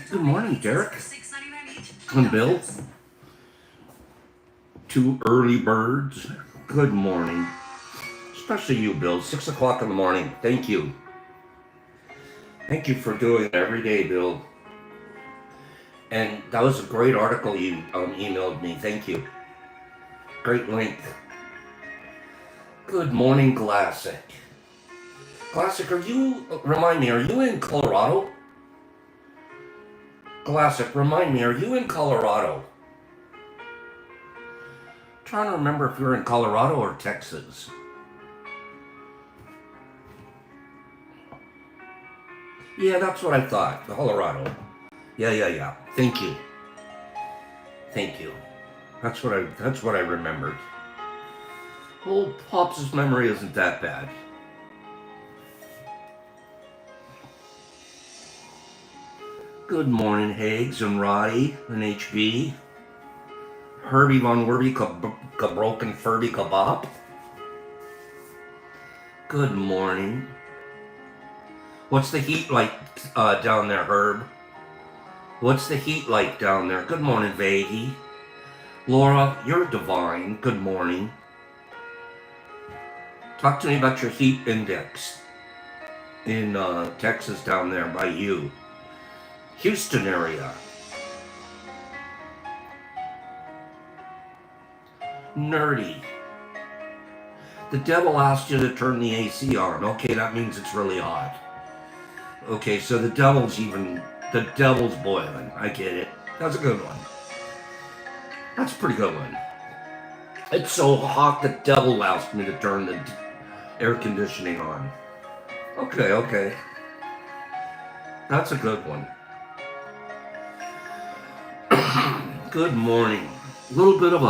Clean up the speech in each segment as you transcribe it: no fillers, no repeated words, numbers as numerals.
Good morning, Derek and Bill. Two early birds. Good morning. Especially you, Bill. 6 o'clock in the morning. Thank you. Thank you for doing it every day, Bill. And that was a great article you emailed me. Thank you. Great link. Good morning, Classic. Classic, remind me, are you in Colorado? Classic, remind me, are you in Colorado? Trying to remember if you're in Colorado or Texas. Yeah, that's what I thought. Colorado. Yeah. Thank you. That's what I remembered. Old Pops' memory isn't that bad. Good morning, Hags and Roddy and HB. Herbie Von Werby Broken Furby Kebab. Good morning. What's the heat like down there, Herb? What's the heat like down there? Good morning, Vaggie. Laura, you're divine. Good morning. Talk to me about your heat index in Texas down there by you. Houston area. Nerdy. The devil asked you to turn the AC on. Okay, that means it's really hot. Okay, so the devil's boiling. I get it. That's a good one. That's a pretty good one. It's so hot the devil asked me to turn the air conditioning on. Okay. That's a good one. Good morning. A little bit of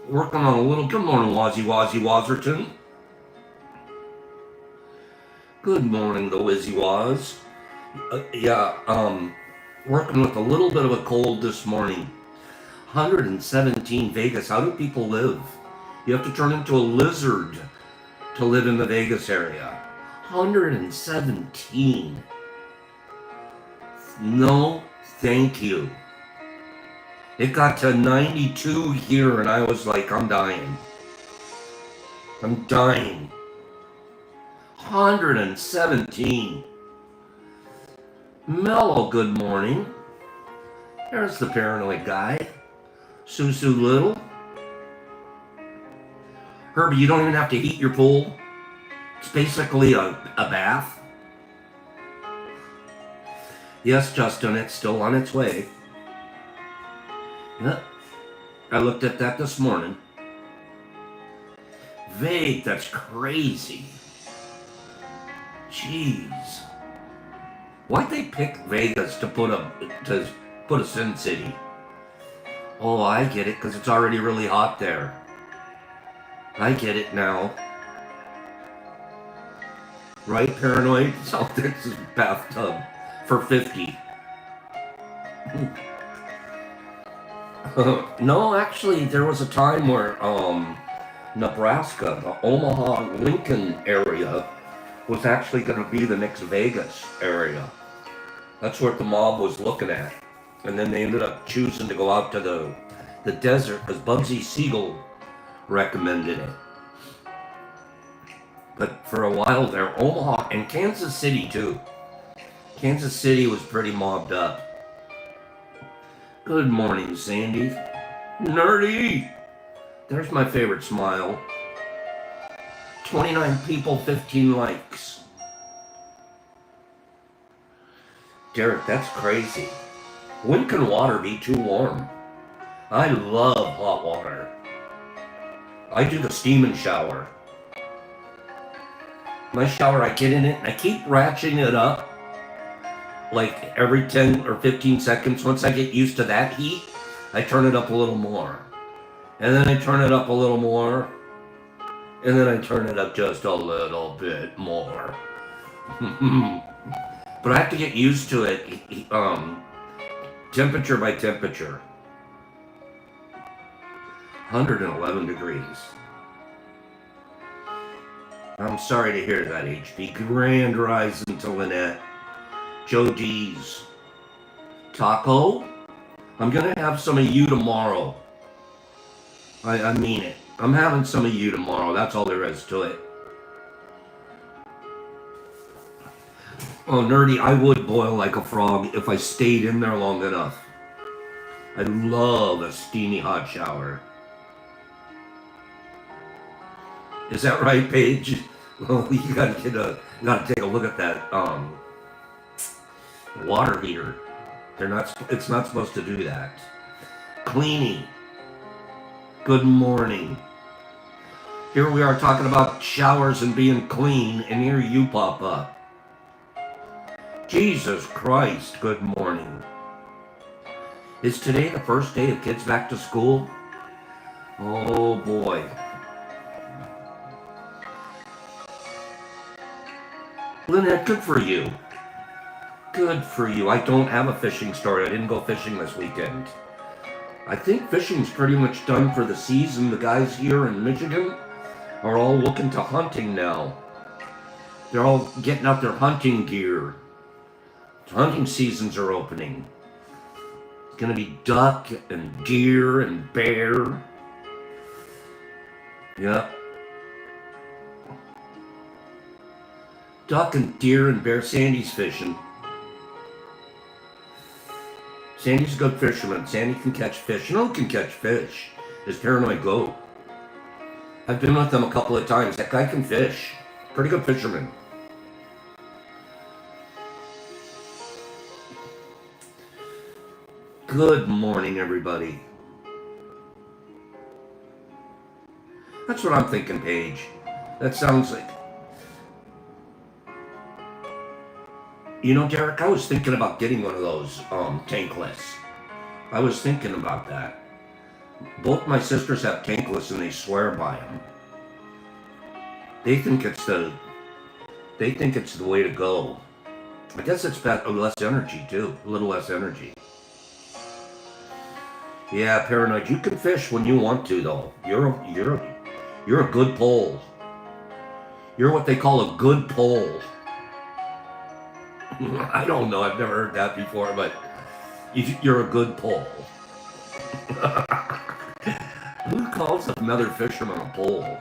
working on a little. Good morning, Wazzy Wazerton. Good morning, the Wizzy Waz. Working with a little bit of a cold this morning. 117 Vegas. How do people live? You have to turn into a lizard to live in the Vegas area. 117. No, thank you. It got to 92 here and I was like, I'm dying. 117. Mellow, good morning. There's the paranoid guy. Susu Little. Herbie, you don't even have to heat your pool. It's basically a bath. Yes, Justin, it's still on its way. Yep. I looked at that this morning. Vague, that's crazy. Jeez. Why'd they pick Vegas to put a Sin City? Oh, I get it, because it's already really hot there. I get it now. Right, Paranoid? South Texas bathtub for 50. No, actually, there was a time where Nebraska, the Omaha, Lincoln area, was actually going to be the next Vegas area. That's what the mob was looking at. And then they ended up choosing to go out to the desert because Bugsy Siegel recommended it. But for a while there, Omaha and Kansas City too. Kansas City was pretty mobbed up. Good morning, Sandy. Nerdy! There's my favorite smile. 29 people, 15 likes. Derek, that's crazy. When can water be too warm? I love hot water. I do the steaming shower. My shower, I get in it and I keep ratcheting it up like every 10 or 15 seconds. Once I get used to that heat, I turn it up a little more. And then I turn it up a little more. And then I turn it up just a little bit more. But I have to get used to it, temperature by temperature. 111 degrees. I'm sorry to hear that, HB. Grand rising to Lynette. Joe D's. Taco? I'm gonna have some of you tomorrow. I mean it. I'm having some of you tomorrow. That's all there is to it. Oh, Nerdy, I would boil like a frog if I stayed in there long enough. I love a steamy hot shower. Is that right, Paige? Well, you gotta take a look at that water heater. It's not supposed to do that. Cleanie. Good morning. Here we are talking about showers and being clean, and here you pop up. Jesus Christ, good morning. Is today the first day of kids back to school? Oh boy. Lynette, good for you. Good for you. I don't have a fishing story. I didn't go fishing this weekend. I think fishing's pretty much done for the season. The guys here in Michigan are all looking to hunting now. They're all getting out their hunting gear. Hunting seasons are opening. It's gonna be duck and deer and bear. Yep. Duck and deer and bear. Sandy's fishing. Sandy's a good fisherman. Sandy can catch fish. You know who can catch fish? Is Paranoid Goat. I've been with him a couple of times. That guy can fish. Pretty good fisherman. Good morning, everybody. That's what I'm thinking, Paige. That sounds like... You know, Derek, I was thinking about getting one of those tankless. I was thinking about that. Both my sisters have tankless and they swear by them. They think it's the way to go. I guess it's less energy too, a little less energy. Yeah, Paranoid, you can fish when you want to though. You're a good pole. You're what they call a good pole. I don't know, I've never heard that before, but you're a good pole. Who calls another fisherman a pole?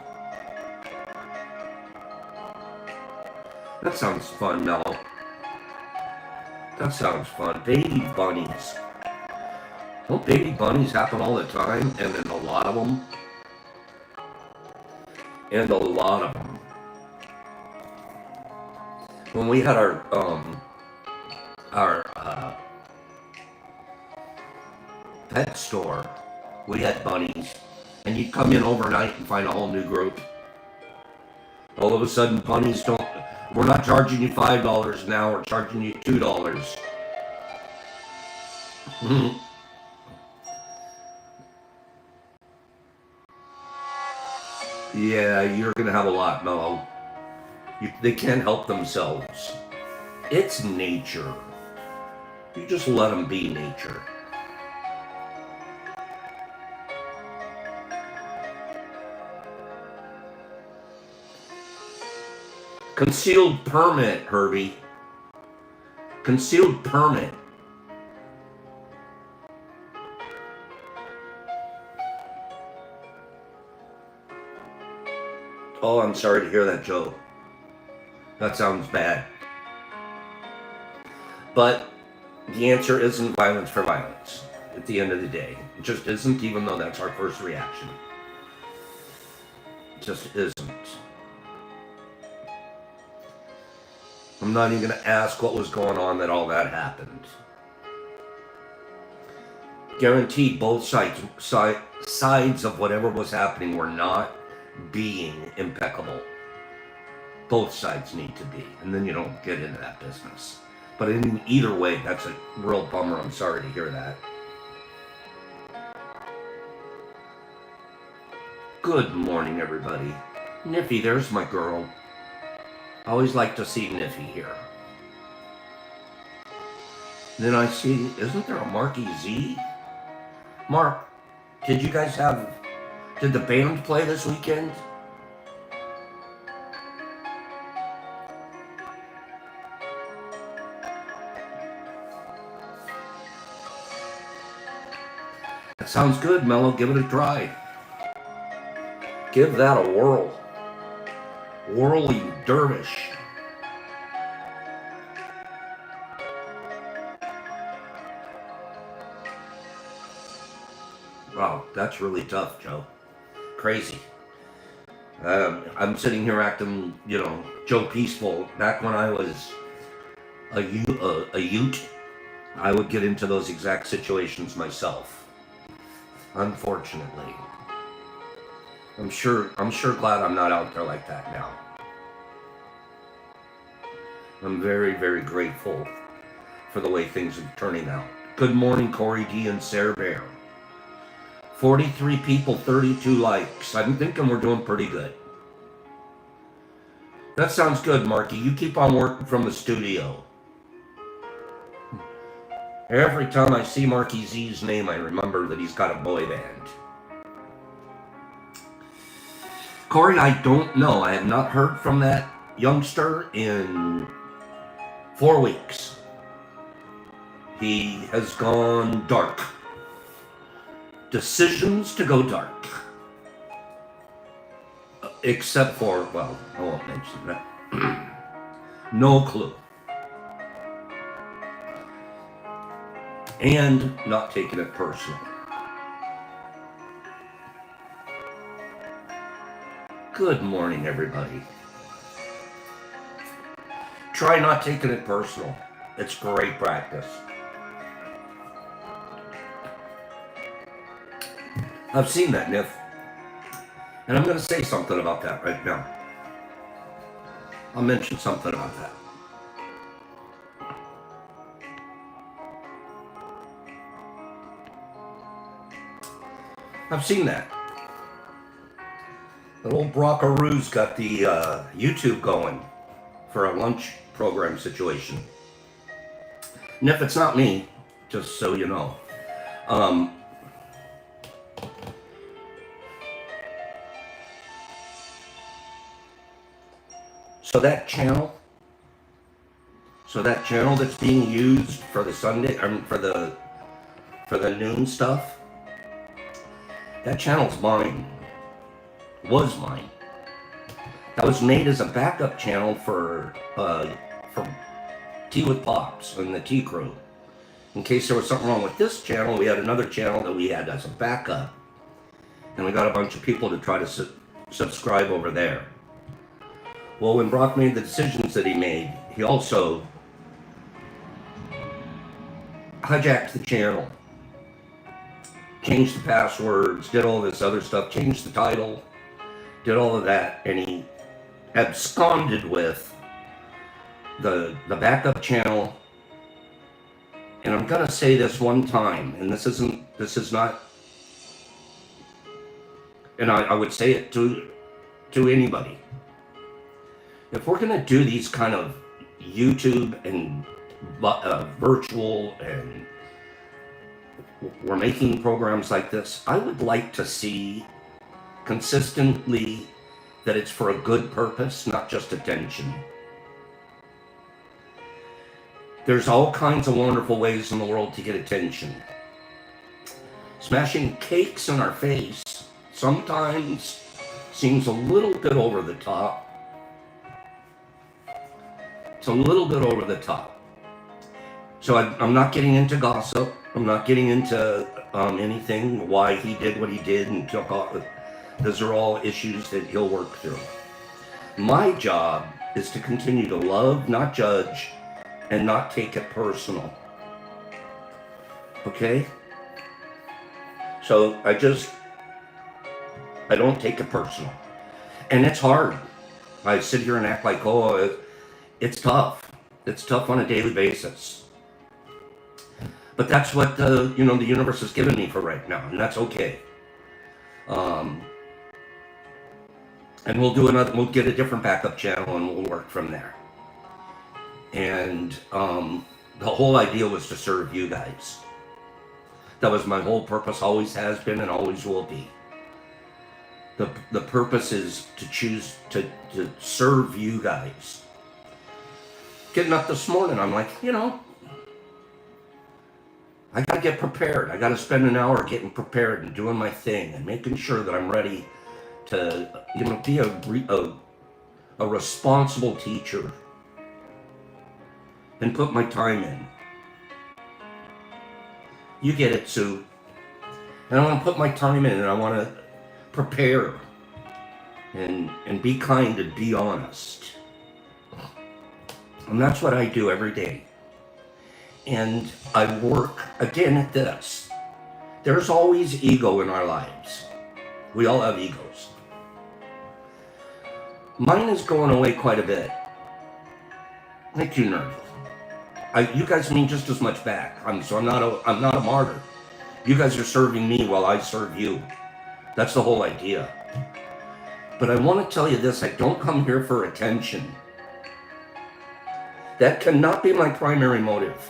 That sounds fun now. That sounds fun. Baby bunnies. Don't baby bunnies happen all the time? And then a lot of them? And a lot of them. When we had our pet store, we had bunnies. And you'd come in overnight and find a whole new group. All of a sudden, bunnies don't... We're not charging you $5 now, we're charging you $2. Yeah, you're gonna have a lot, Mellow. They can't help themselves. It's nature. You just let them be nature. Concealed permit, Herbie. Concealed permit. Oh, I'm sorry to hear that, Joe. That sounds bad. But the answer isn't violence for violence at the end of the day. It just isn't, even though that's our first reaction. It just isn't. I'm not even going to ask what was going on that all that happened. Guaranteed both sides of whatever was happening were not being impeccable. Both sides need to be, and then you don't get into that business. But in either way, that's a real bummer. I'm sorry to hear that. Good morning, everybody. Niffy, there's my girl. I always like to see Niffy here. Then I see, isn't there a Marky Z? Mark, did the band play this weekend? That sounds good, Mello. Give it a try. Give that a whirl. Whirling dervish. Wow, that's really tough, Joe. Crazy. I'm sitting here acting, Joe Peaceful. Back when I was a Ute, I would get into those exact situations myself. Unfortunately. I'm sure glad I'm not out there like that now. I'm very, very grateful for the way things are turning out. Good morning, Corey D and Sarah Bear. 43 people, 32 likes. I'm thinking we're doing pretty good. That sounds good, Marky. You keep on working from the studio. Every time I see Marky Z's name, I remember that he's got a boy band. Corey, I don't know. I have not heard from that youngster in 4 weeks. He has gone dark. Decisions to go dark. Except for, well, I won't mention that. No clue. And not taking it personal. Good morning, everybody. Try not taking it personal. It's great practice. I've seen that, Niff. And I'm going to say something about that right now. I'll mention something about that. I've seen that. That old Brockaroo's got the YouTube going for a lunch program situation. Niff, it's not me, just so you know. So that channel that's being used for the Sunday, for the noon stuff, that channel's mine. Was mine. That was made as a backup channel for Tea with Pops and the Tea Crew. In case there was something wrong with this channel, we had another channel that we had as a backup, and we got a bunch of people to try to subscribe over there. Well, when Brock made the decisions that he made, he also hijacked the channel, changed the passwords, did all this other stuff, changed the title, did all of that, and he absconded with the backup channel. And I'm gonna say this one time, and this is not, and I would say it to anybody. If we're gonna do these kind of YouTube and virtual, and we're making programs like this, I would like to see consistently that it's for a good purpose, not just attention. There's all kinds of wonderful ways in the world to get attention. Smashing cakes in our face sometimes seems a little bit over the top. It's a little bit over the top. So I'm not getting into gossip. I'm not getting into anything, why he did what he did and took off. Those are all issues that he'll work through. My job is to continue to love, not judge, and not take it personal. Okay? So I don't take it personal. And it's hard. I sit here and act like, oh, it's tough. It's tough on a daily basis. But that's what the universe has given me for right now, and that's okay. And we'll get a different backup channel, and we'll work from there. And the whole idea was to serve you guys. That was my whole purpose, always has been and always will be. The purpose is to choose to serve you guys. Getting up this morning, I'm like, I gotta get prepared. I gotta spend an hour getting prepared and doing my thing and making sure that I'm ready to, be a responsible teacher and put my time in. You get it, Sue. And I want to put my time in, and I want to prepare and be kind and be honest. And that's what I do every day. And I work again at this. There's always ego in our lives. We all have egos. Mine is going away quite a bit. Thank you, nerd. You guys mean just as much back. I'm not a martyr. You guys are serving me while I serve you. That's the whole idea. But I want to tell you this, I don't come here for attention. That cannot be my primary motive.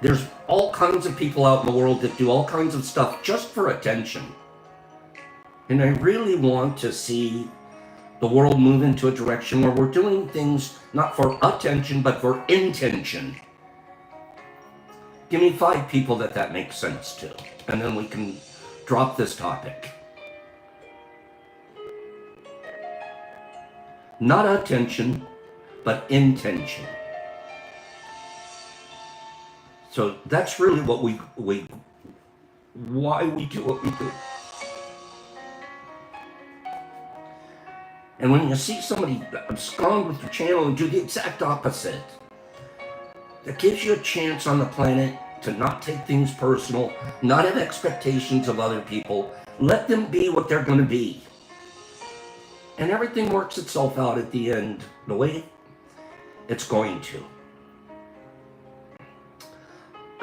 There's all kinds of people out in the world that do all kinds of stuff just for attention. And I really want to see the world move into a direction where we're doing things not for attention, but for intention. Give me 5 people that makes sense to, and then we can drop this topic. Not attention, but intention. So that's really what why we do what we do. And when you see somebody abscond with your channel and do the exact opposite, that gives you a chance on the planet to not take things personal, not have expectations of other people. Let them be what they're going to be. And everything works itself out at the end the way it's going to.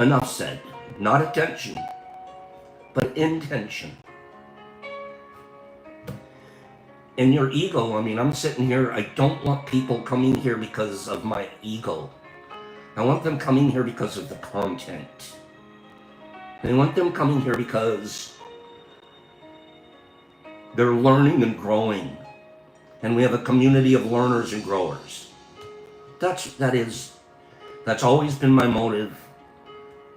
Enough said. Not attention, but intention. And your ego, I'm sitting here, I don't want people coming here because of my ego. I want them coming here because of the content. I want them coming here because they're learning and growing. And we have a community of learners and growers. That's always been my motive.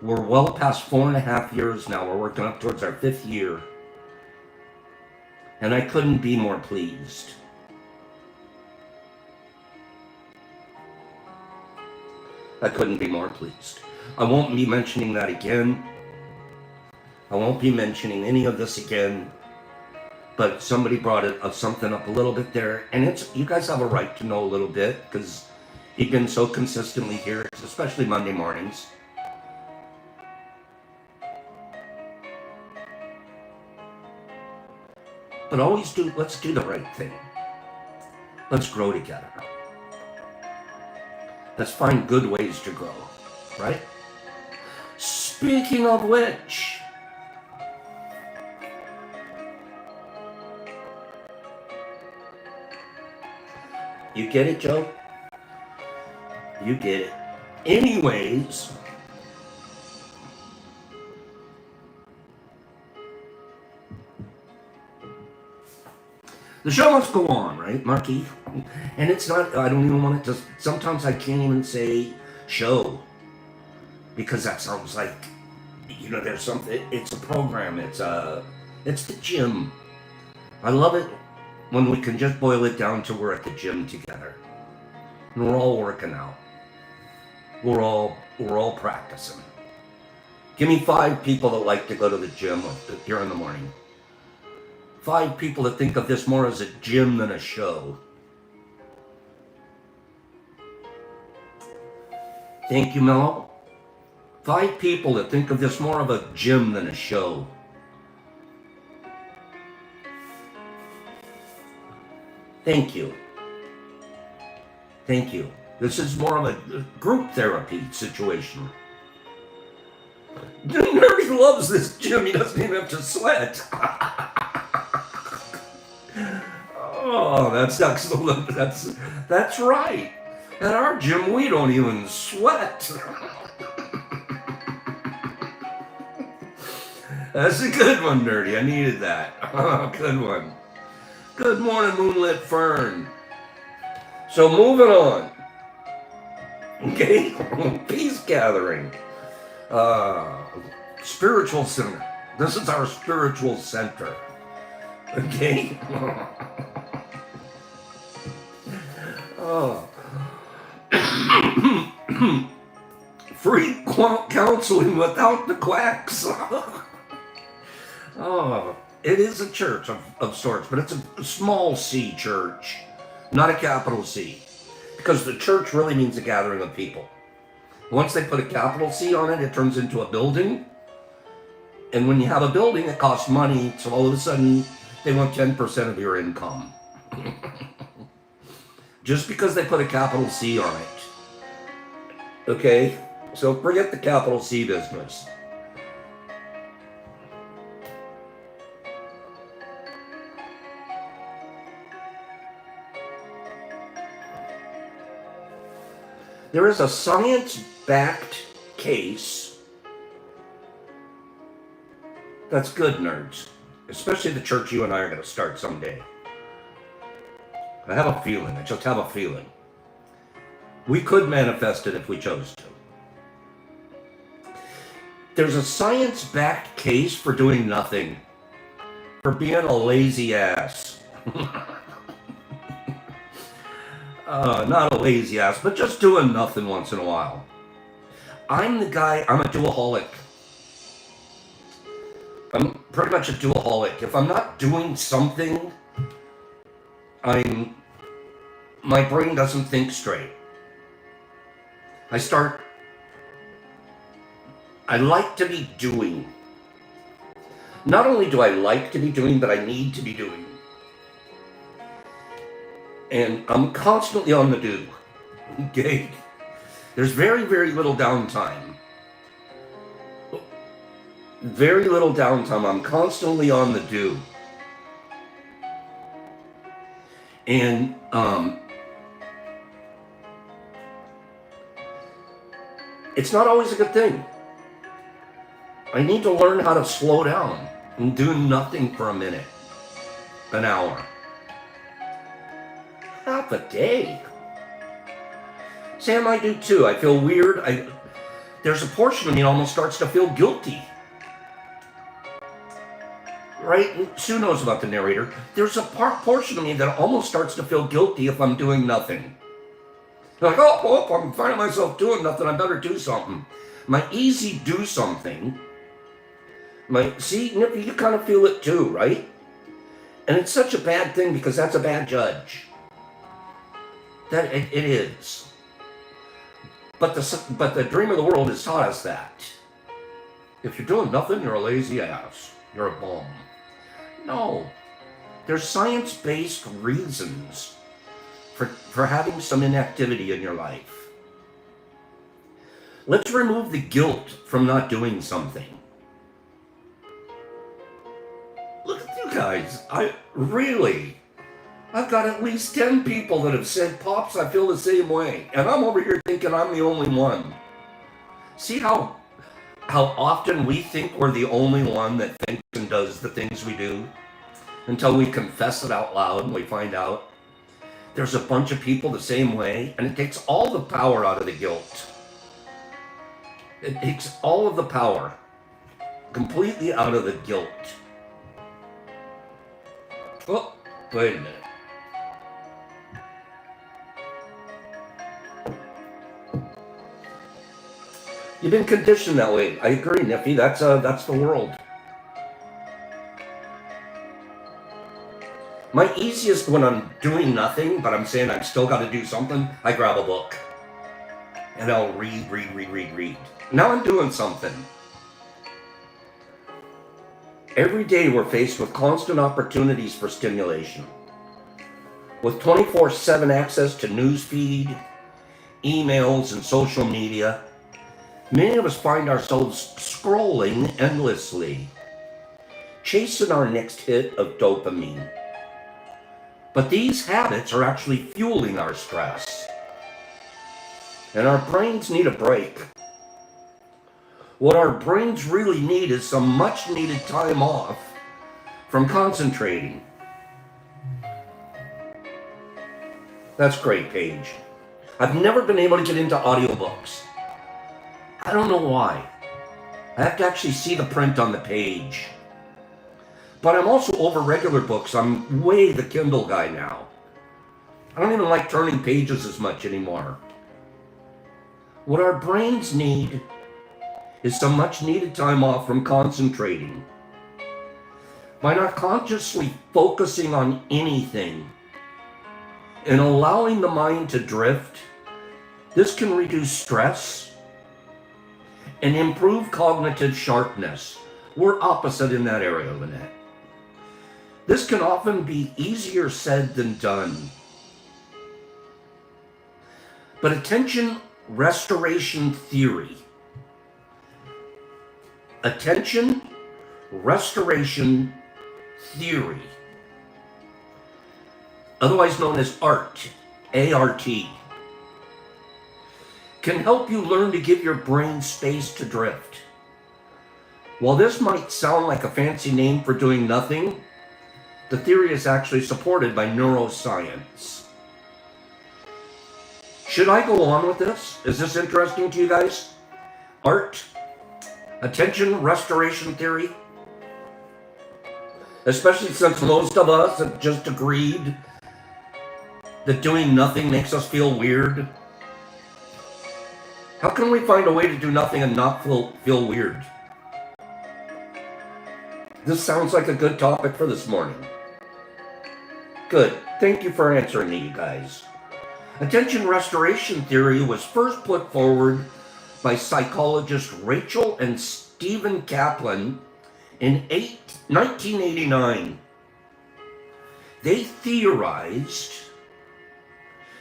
We're well past 4.5 years now. We're working up towards our 5th year. And I couldn't be more pleased. I couldn't be more pleased. I won't be mentioning that again. I won't be mentioning any of this again. But somebody brought something up a little bit there. And you guys have a right to know a little bit because you've been so consistently here, especially Monday mornings. But let's do the right thing. Let's grow together. Let's find good ways to grow, right? Speaking of which, you get it, Joe? You get it. Anyways, the show must go on, right, Marky? And it's not, I don't even want it to, sometimes I can't even say show. Because that sounds like, there's something, it's a program, it's the gym. I love it when we can just boil it down to we're at the gym together. And we're all working out. We're all practicing. Give me 5 people that like to go to the gym here in the morning. 5 people that think of this more as a gym than a show. Thank you, Mello. 5 people that think of this more of a gym than a show. Thank you. Thank you. This is more of a group therapy situation. Nerdy loves this gym. He doesn't even have to sweat. Oh, that's excellent. That's right. At our gym, we don't even sweat. That's a good one, Nerdy. I needed that. Oh, good one. Good morning, Moonlit Fern. So moving on. Okay, peace gathering. Uh, Spiritual center. This is our spiritual center. Okay? Oh. Free counseling without the quacks. Oh, it is a church of sorts, but it's a small C church, not a capital C. Because the church really means a gathering of people. Once they put a capital C on it, it turns into a building. And when you have a building, it costs money, so all of a sudden, they want 10% of your income. Just because they put a capital C on it. Okay? So forget the capital C business. There is a science-backed case that's good, nerds. Especially the church you and I are going to start someday. I have a feeling. I just have a feeling. We could manifest it if we chose to. There's a science-backed case for doing nothing. For being a lazy ass. Not a lazy ass, but just doing nothing once in a while. I'm the guy, I'm a dualholic. I'm pretty much a dualholic. If I'm not doing something, my brain doesn't think straight. I like to be doing. Not only do I like to be doing, but I need to be doing. And I'm constantly on the do. Okay? There's very, very little downtime. Very little downtime. I'm constantly on the do. And it's not always a good thing. I need to learn how to slow down and do nothing for a minute, an hour, half a day. Sam, I do too. I feel weird. There's a portion of me that almost starts to feel guilty. Right? Sue knows about the narrator. There's a portion of me that almost starts to feel guilty if I'm doing nothing. Like, oh, I'm finding myself doing nothing. I better do something. My easy do something. See, Nippy, you kind of feel it too, right? And it's such a bad thing because that's a bad judge. That it is. But the dream of the world has taught us that. If you're doing nothing, you're a lazy ass. You're a bum. No. There's science-based reasons for having some inactivity in your life. Let's remove the guilt from not doing something. Look at you guys. I've got at least 10 people that have said, Pops, I feel the same way. And I'm over here thinking I'm the only one. See how often we think we're the only one that thinks and does the things we do? Until we confess it out loud and we find out there's a bunch of people the same way, and it takes all the power out of the guilt. It takes all of the power completely out of the guilt. Oh, wait a minute. You've been conditioned that way. I agree, Niffy. That's the world. My easiest when I'm doing nothing, but I'm saying I've still got to do something, I grab a book. And I'll read. Now I'm doing something. Every day we're faced with constant opportunities for stimulation. With 24/7 access to newsfeed, emails, and social media, many of us find ourselves scrolling endlessly, chasing our next hit of dopamine. But these habits are actually fueling our stress. And our brains need a break. What our brains really need is some much needed time off from concentrating. That's great, Paige. I've never been able to get into audiobooks. I don't know why. I have to actually see the print on the page. But I'm also over regular books. I'm way the Kindle guy now. I don't even like turning pages as much anymore. What our brains need is some much needed time off from concentrating. By not consciously focusing on anything and allowing the mind to drift, this can reduce stress and improve cognitive sharpness. We're opposite in that area, Lynette. This can often be easier said than done. But attention restoration theory. Attention restoration theory, otherwise known as ART, A-R-T, can help you learn to give your brain space to drift. While this might sound like a fancy name for doing nothing, the theory is actually supported by neuroscience. Should I go on with this? Is this interesting to you guys? ART, attention restoration theory? Especially since most of us have just agreed that doing nothing makes us feel weird. How can we find a way to do nothing and not feel weird? This sounds like a good topic for this morning. Good. Thank you for answering me, you guys. Attention restoration theory was first put forward by psychologists Rachel and Stephen Kaplan in 1989. They theorized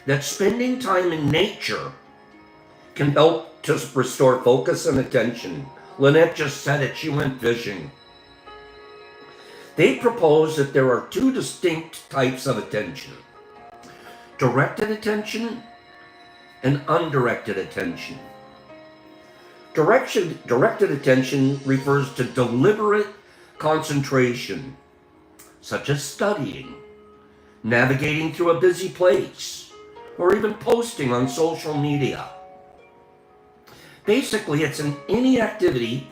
that spending time in nature can help to restore focus and attention. Lynette just said it, she went fishing. They proposed that there are two distinct types of attention: directed attention and undirected attention. Directed attention refers to deliberate concentration, such as studying, navigating through a busy place, or even posting on social media. Basically, it's any activity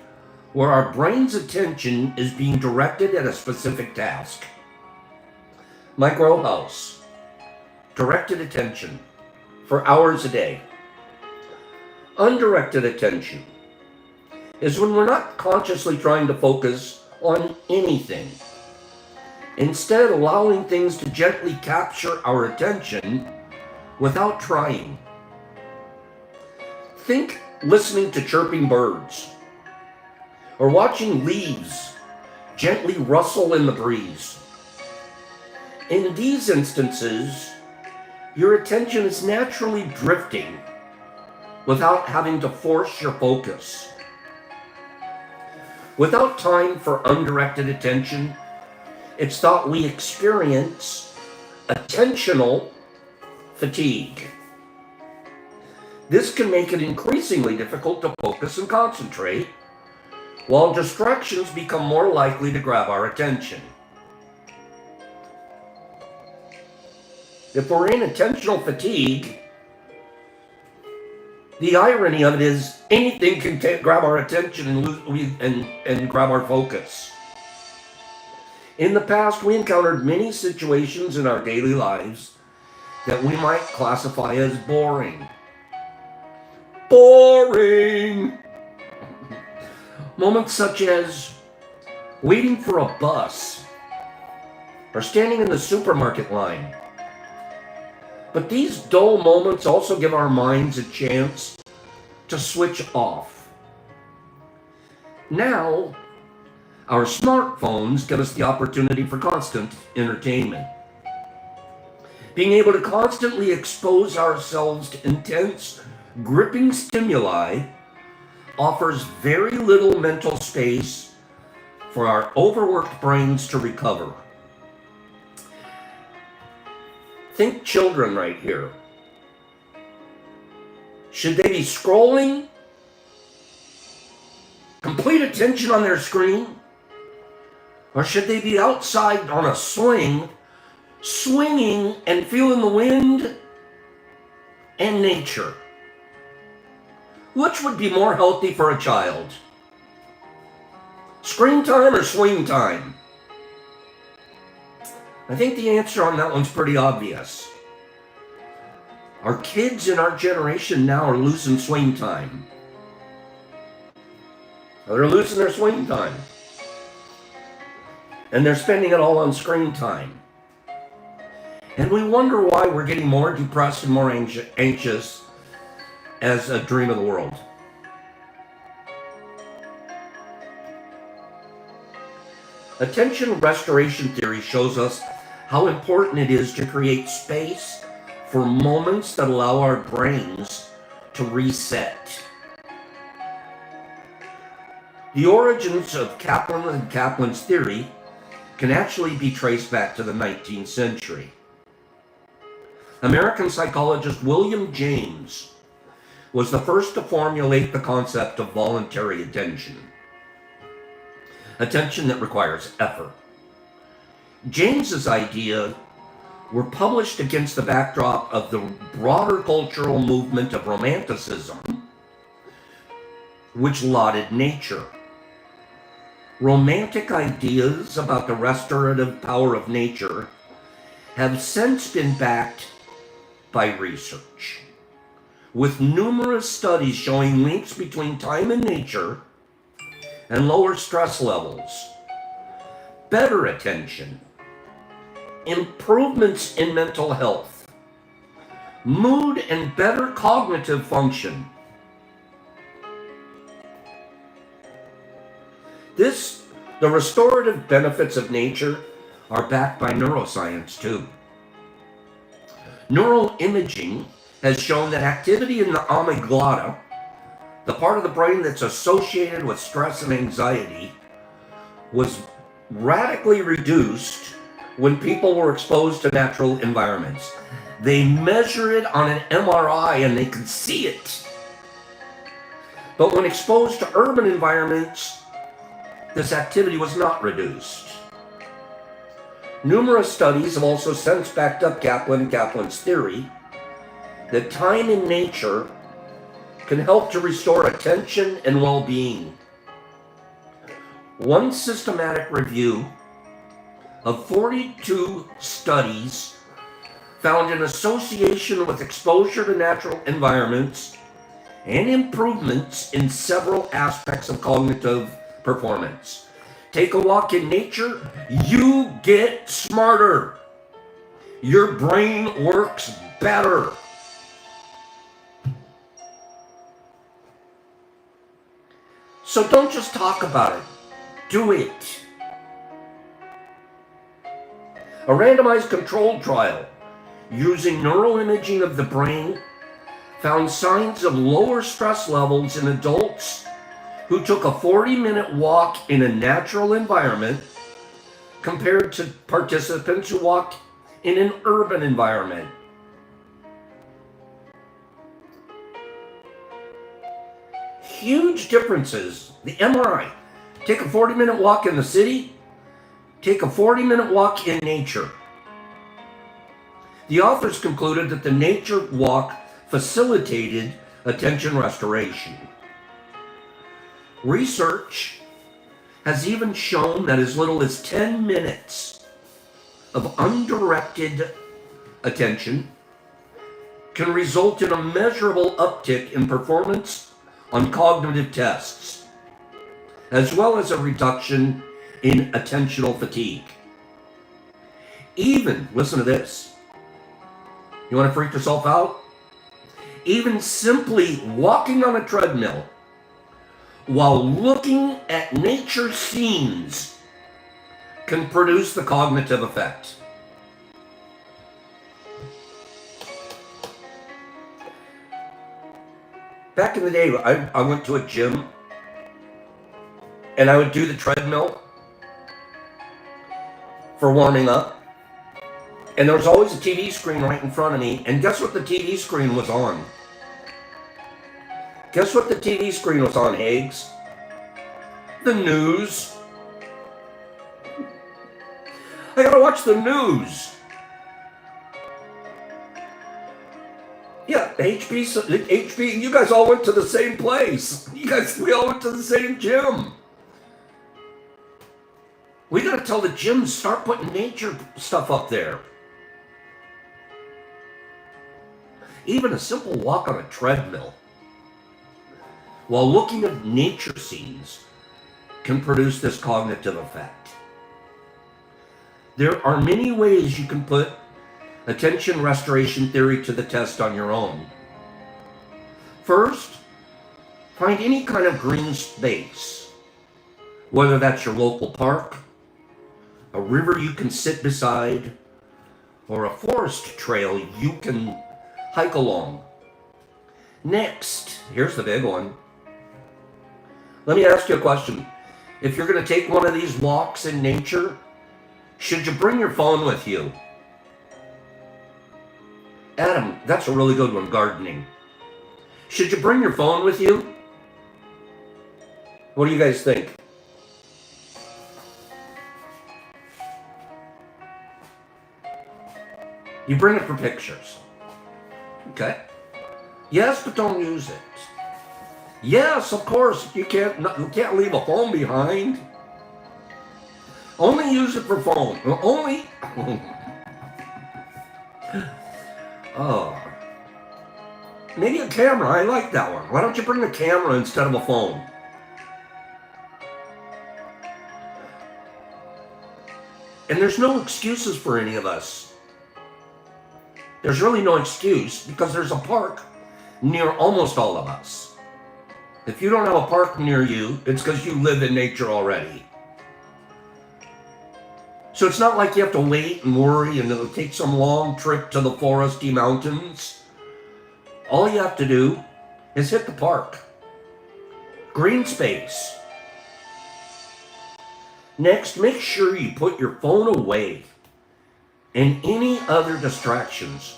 where our brain's attention is being directed at a specific task. My grow house, directed attention for hours a day. Undirected attention is when we're not consciously trying to focus on anything, instead allowing things to gently capture our attention without trying. Think listening to chirping birds, or watching leaves gently rustle in the breeze. In these instances, your attention is naturally drifting without having to force your focus. Without time for undirected attention, it's thought we experience attentional fatigue. This can make it increasingly difficult to focus and concentrate, while distractions become more likely to grab our attention. If we're in attentional fatigue, the irony of it is anything can grab our attention and grab our focus. In the past, we encountered many situations in our daily lives that we might classify as boring. Boring! Moments such as waiting for a bus or standing in the supermarket line. But these dull moments also give our minds a chance to switch off. Now, our smartphones give us the opportunity for constant entertainment. Being able to constantly expose ourselves to intense, gripping stimuli offers very little mental space for our overworked brains to recover. Think children right here. Should they be scrolling? Complete attention on their screen? Or should they be outside on a swing, swinging and feeling the wind and nature? Which would be more healthy for a child? Screen time or swing time? I think the answer on that one's pretty obvious. Our kids in our generation now are losing swing time. They're losing their swing time. And they're spending it all on screen time. And we wonder why we're getting more depressed and more anxious as a dream of the world. Attention restoration theory shows us how important it is to create space for moments that allow our brains to reset. The origins of Kaplan and Kaplan's theory can actually be traced back to the 19th century. American psychologist William James was the first to formulate the concept of voluntary attention. Attention that requires effort. James's ideas were published against the backdrop of the broader cultural movement of Romanticism, which lauded nature. Romantic ideas about the restorative power of nature have since been backed by research, with numerous studies showing links between time in nature and lower stress levels, better attention, improvements in mental health, mood, and better cognitive function. The restorative benefits of nature are backed by neuroscience too. Neuroimaging has shown that activity in the amygdala, the part of the brain that's associated with stress and anxiety, was radically reduced when people were exposed to natural environments. They measure it on an MRI and they can see it. But when exposed to urban environments, this activity was not reduced. Numerous studies have also since backed up Kaplan and Kaplan's theory that time in nature can help to restore attention and well-being. One systematic review of 42 studies found an association with exposure to natural environments and improvements in several aspects of cognitive performance. Take a walk in nature, you get smarter. Your brain works better. So don't just talk about it, do it. A randomized controlled trial using neuroimaging of the brain found signs of lower stress levels in adults who took a 40-minute walk in a natural environment compared to participants who walked in an urban environment. Huge differences. The MRI. Take a 40-minute walk in the city. Take a 40-minute walk in nature. The authors concluded that the nature walk facilitated attention restoration. Research has even shown that as little as 10 minutes of undirected attention can result in a measurable uptick in performance on cognitive tests, as well as a reduction in attentional fatigue. Even, listen to this, you want to freak yourself out? Even simply walking on a treadmill while looking at nature scenes can produce the cognitive effect. Back in the day, I went to a gym and I would do the treadmill for warming up. And there was always a TV screen right in front of me. And guess what the TV screen was on? Guess what the TV screen was on, Higgs? The news. I gotta watch the news. Yeah, HB, you guys all went to the same place. We all went to the same gym. We got to tell the gyms, start putting nature stuff up there. Even a simple walk on a treadmill while looking at nature scenes can produce this cognitive effect. There are many ways you can put attention restoration theory to the test on your own. First, find any kind of green space, whether that's your local park, a river you can sit beside, or a forest trail you can hike along. Next, here's the big one. Let me ask you a question. If you're going to take one of these walks in nature, should you bring your phone with you? Adam, that's a really good one, gardening. Should you bring your phone with you? What do you guys think? You bring it for pictures. Okay. Yes, but don't use it. Yes, of course, you can't leave a phone behind. Only use it for phone. Only. Oh. Maybe a camera. I like that one. Why don't you bring a camera instead of a phone? And there's no excuses for any of us. There's really no excuse because there's a park near almost all of us. If you don't have a park near you, it's because you live in nature already. So it's not like you have to wait and worry and it'll take some long trip to the foresty mountains. All you have to do is hit the park. Green space. Next, make sure you put your phone away and any other distractions.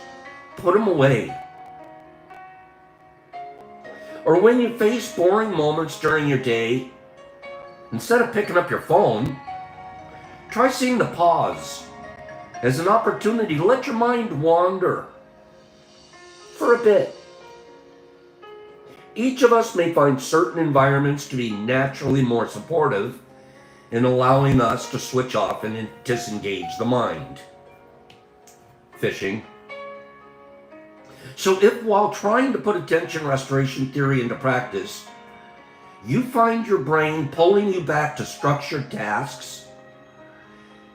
Put them away. Or when you face boring moments during your day, instead of picking up your phone, try seeing the pause as an opportunity to let your mind wander for a bit. Each of us may find certain environments to be naturally more supportive in allowing us to switch off and disengage the mind. Fishing. So if while trying to put attention restoration theory into practice, you find your brain pulling you back to structured tasks,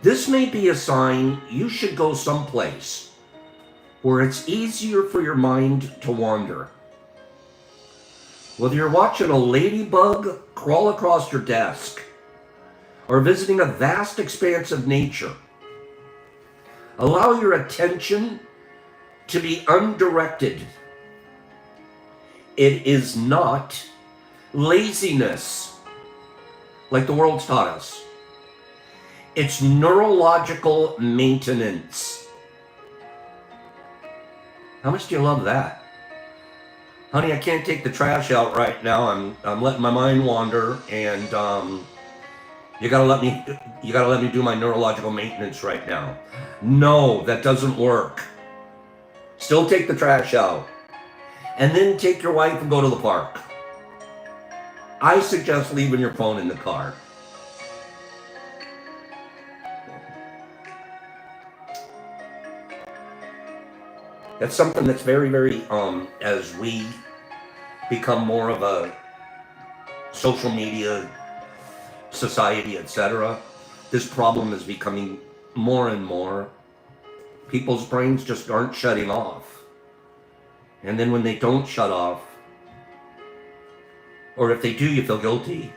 this may be a sign you should go someplace where it's easier for your mind to wander. Whether you're watching a ladybug crawl across your desk or visiting a vast expanse of nature, allow your attention to be undirected. It is not laziness, like the world's taught us. It's neurological maintenance. How much do you love that? Honey, I can't take the trash out right now. I'm letting my mind wander, and you gotta let me do my neurological maintenance right now. No, that doesn't work. Still take the trash out. And then take your wife and go to the park. I suggest leaving your phone in the car. That's something that's very, very, as we become more of a social media society, etc., this problem is becoming more and more. People's brains just aren't shutting off. And then when they don't shut off, or if they do, you feel guilty.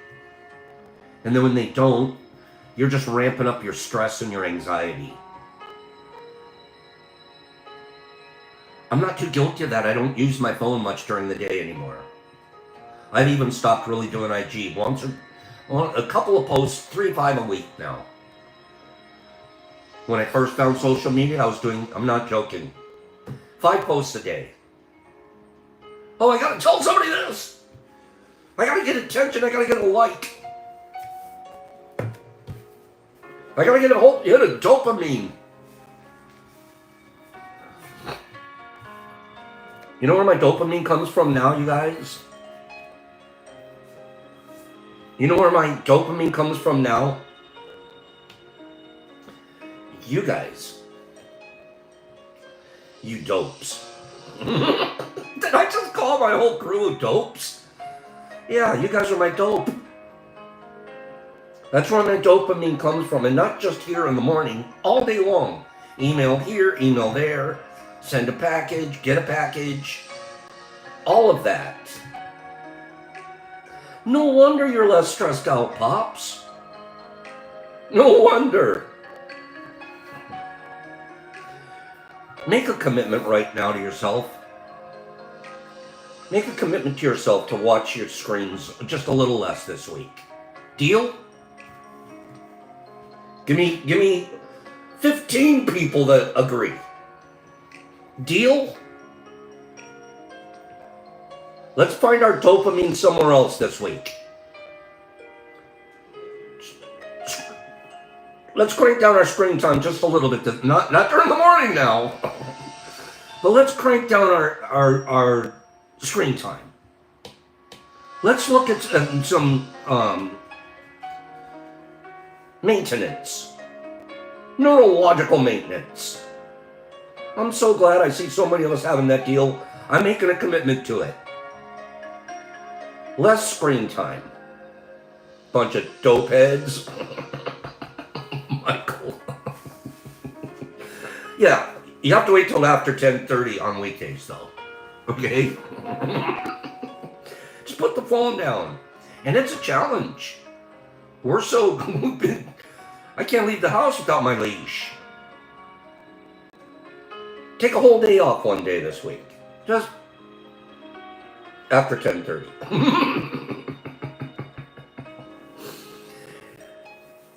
And then when they don't, you're just ramping up your stress and your anxiety. I'm not too guilty of that. I don't use my phone much during the day anymore. I've even stopped really doing IG. A couple of posts, 3-5 a week now. When I first found social media, I'm not joking, 5 posts a day. Oh, I gotta tell somebody this. I gotta get attention, I gotta get a like. I gotta get a hit of dopamine. You know where my dopamine comes from now, you guys? You know where my dopamine comes from now? You guys. You dopes. Did I just call my whole crew dopes? Yeah, you guys are my dope. That's where my dopamine comes from, and not just here in the morning, all day long. Email here, email there, send a package, get a package, all of that. No wonder you're less stressed out, Pops. No wonder. Make a commitment right now to yourself. Make a commitment to yourself to watch your screens just a little less this week. Deal? Give me 15 people that agree. Deal? Let's find our dopamine somewhere else this week. Let's crank down our screen time just a little bit. Not during the morning now. But let's crank down our screen time. Let's look at some maintenance. Neurological maintenance. I'm so glad I see so many of us having that deal. I'm making a commitment to it. Less screen time. Bunch of dope heads. Michael. Yeah, you have to wait till after 10:30 on weekdays though. Okay? Just put the phone down. And it's a challenge. I can't leave the house without my leash. Take a whole day off one day this week. Just after 10:30.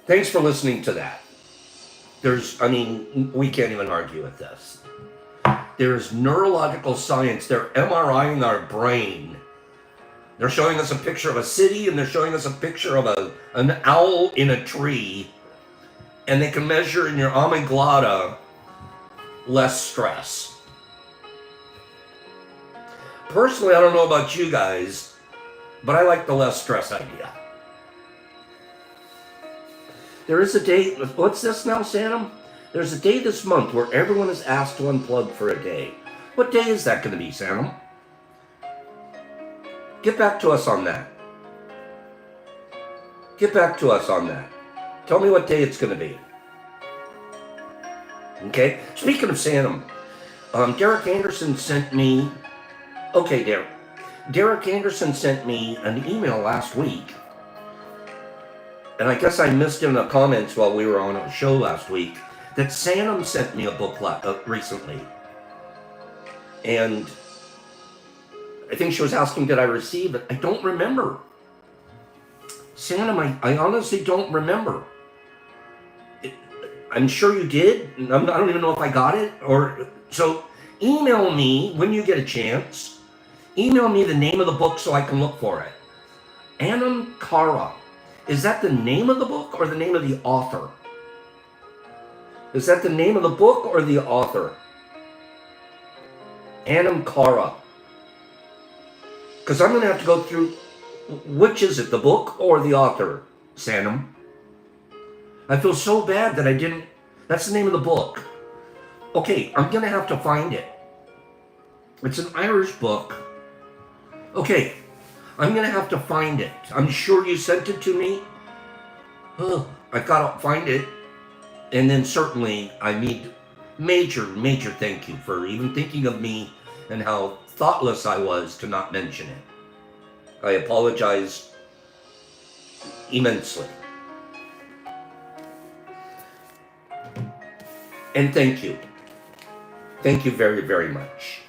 Thanks for listening to that. We can't even argue with this. There's neurological science. They're MRIing our brain. They're showing us a picture of a city, and they're showing us a picture of an owl in a tree, and they can measure in your amygdala less stress. Personally, I don't know about you guys, but I like the less stress idea. There is a day, what's this now, Sanam? There's a day this month where everyone is asked to unplug for a day. What day is that going to be, Sanam? Get back to us on that. Get back to us on that. Tell me what day it's going to be. Okay? Speaking of Sanam, Derek Anderson sent me... Okay, Derek Anderson sent me an email last week. And I guess I missed in the comments while we were on a show last week that Sanam sent me a book recently. And I think she was asking, did I receive it? I don't remember. Sanam, I honestly don't remember. I'm sure you did. I don't even know if I got it. So email me when you get a chance. Email me the name of the book so I can look for it. Anam Cara. Is that the name of the book or the name of the author? Is that the name of the book or the author? Anam Cara. Because I'm going to have to go through, which is it, the book or the author, Sanam? I feel so bad that I didn't, that's the name of the book. Okay, I'm going to have to find it. It's an Irish book. Okay, I'm going to have to find it. I'm sure you sent it to me. Oh, I got to find it. And then certainly I need major thank you for even thinking of me and how thoughtless I was to not mention it. I apologize immensely. And thank you. Thank you very, very much.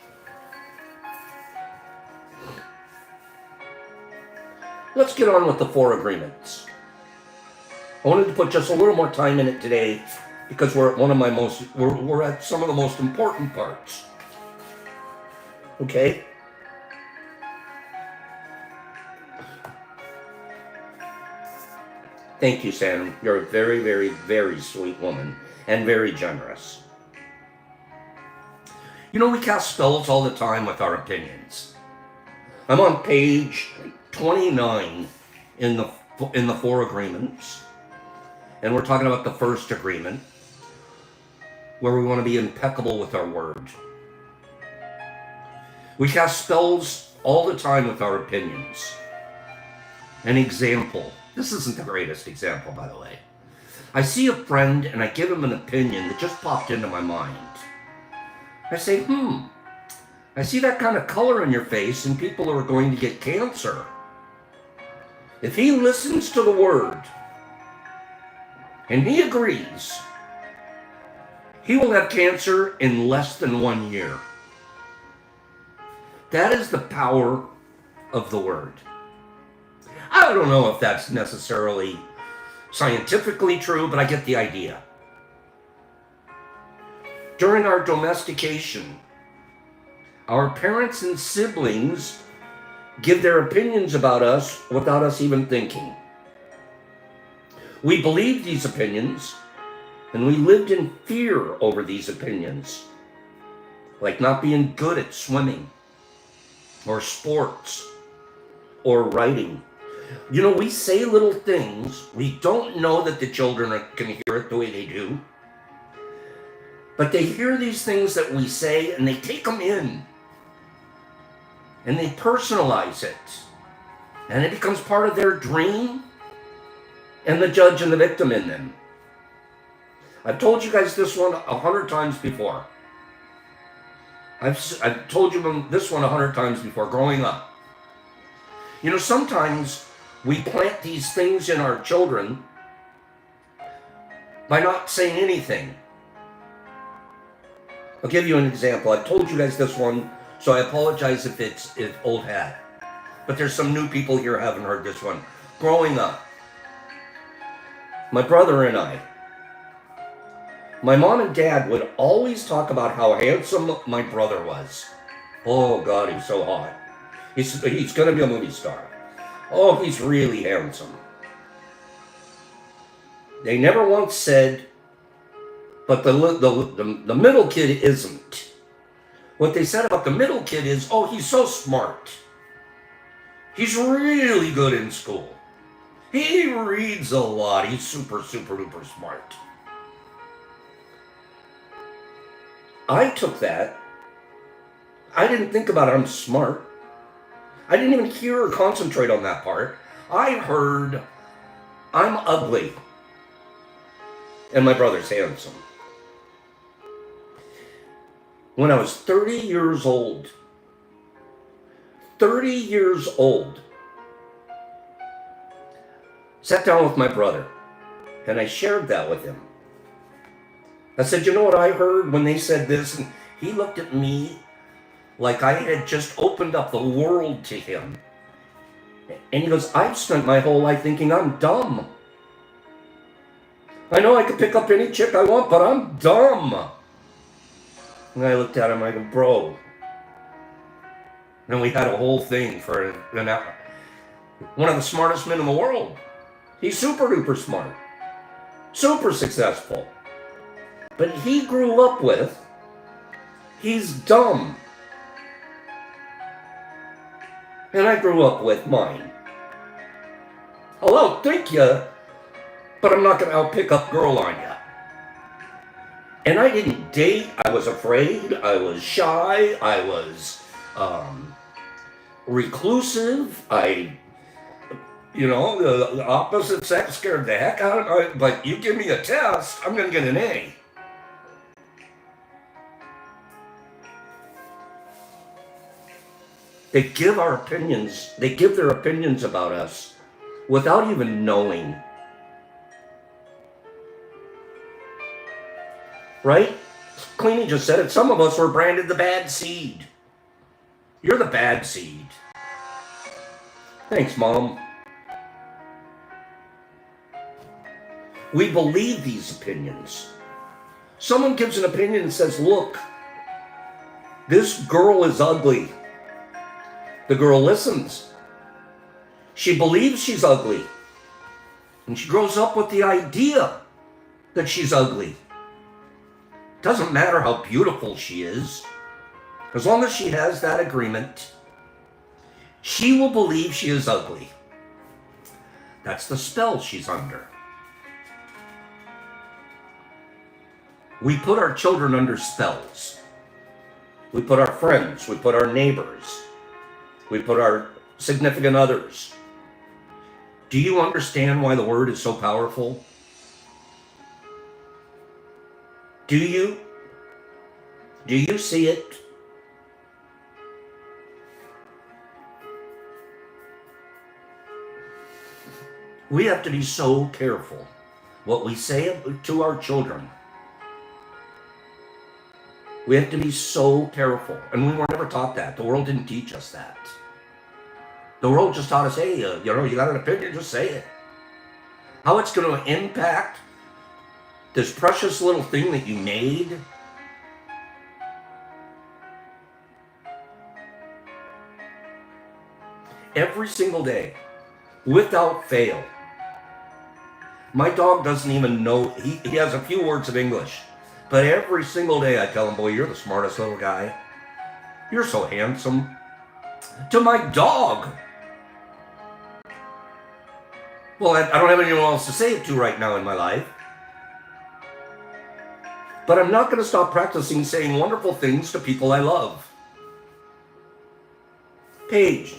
Let's get on with the 4 agreements. I wanted to put just a little more time in it today because we're at we're at some of the most important parts. Okay? Thank you, Sam. You're a very, very, very sweet woman and very generous. You know, we cast spells all the time with our opinions. I'm on page 29 in the 4 agreements, and we're talking about the first agreement. where we want to be impeccable with our word. We cast spells all the time with our opinions. An example. This isn't the greatest example, by the way. I see a friend and I give him an opinion that just popped into my mind. I say, I see that kind of color in your face and people are going to get cancer. If he listens to the word and he agrees, he will have cancer in less than 1 year. That is the power of the word. I don't know if that's necessarily scientifically true, but I get the idea. During our domestication, our parents and siblings give their opinions about us without us even thinking. We believed these opinions, and we lived in fear over these opinions, like not being good at swimming, or sports, or writing. You know, we say little things. We don't know that the children can hear it the way they do. But they hear these things that we say and they take them in. And they personalize it. And it becomes part of their dream and the judge and the victim in them. I've told you guys this one 100 times before. I've told you this one 100 times before growing up. You know, sometimes we plant these things in our children by not saying anything. I'll give you an example. I've told you guys this one, so I apologize if it's old hat. But there's some new people here who haven't heard this one. Growing up, my brother and I, my mom and dad would always talk about how handsome my brother was. Oh God, he's so hot. He's going to be a movie star. Oh, he's really handsome. They never once said, but the middle kid isn't. What they said about the middle kid is, oh, he's so smart. He's really good in school. He reads a lot. He's super, super, duper smart. I took that. I didn't think about it. I'm smart. I didn't even hear or concentrate on that part. I heard, I'm ugly. And my brother's handsome. When I was 30 years old, sat down with my brother, and I shared that with him. I said, you know what I heard when they said this? And he looked at me like I had just opened up the world to him. And he goes, I've spent my whole life thinking I'm dumb. I know I could pick up any chick I want, but I'm dumb. And I looked at him, I go, bro. And we had a whole thing for an hour. One of the smartest men in the world. He's super duper smart. Super successful. But he grew up with, he's dumb. And I grew up with mine. I'll outthink you, but I'm not going to outpick up girl on you. And I didn't date. I was afraid. I was shy. I was reclusive. The opposite sex scared the heck out of me. But you give me a test, I'm going to get an A. They give their opinions about us without even knowing. Right? Cleany just said it. Some of us were branded the bad seed. You're the bad seed. Thanks, Mom. We believe these opinions. Someone gives an opinion and says, look, this girl is ugly. The girl listens. She believes she's ugly. And she grows up with the idea that she's ugly. Doesn't matter how beautiful she is. As long as she has that agreement, she will believe she is ugly. That's the spell she's under. We put our children under spells. We put our friends, we put our neighbors, we put our significant others. Do you understand why the word is so powerful? Do you? Do you see it? We have to be so careful what we say to our children. We have to be so careful. And we were never taught that. The world didn't teach us that. The world just taught us, hey, you got an opinion, just say it. How it's going to impact this precious little thing that you made. Every single day, without fail. My dog doesn't even know, he has a few words of English. But every single day I tell him, boy, you're the smartest little guy. You're so handsome. To my dog. Well, I don't have anyone else to say it to right now in my life. But I'm not going to stop practicing saying wonderful things to people I love. Paige.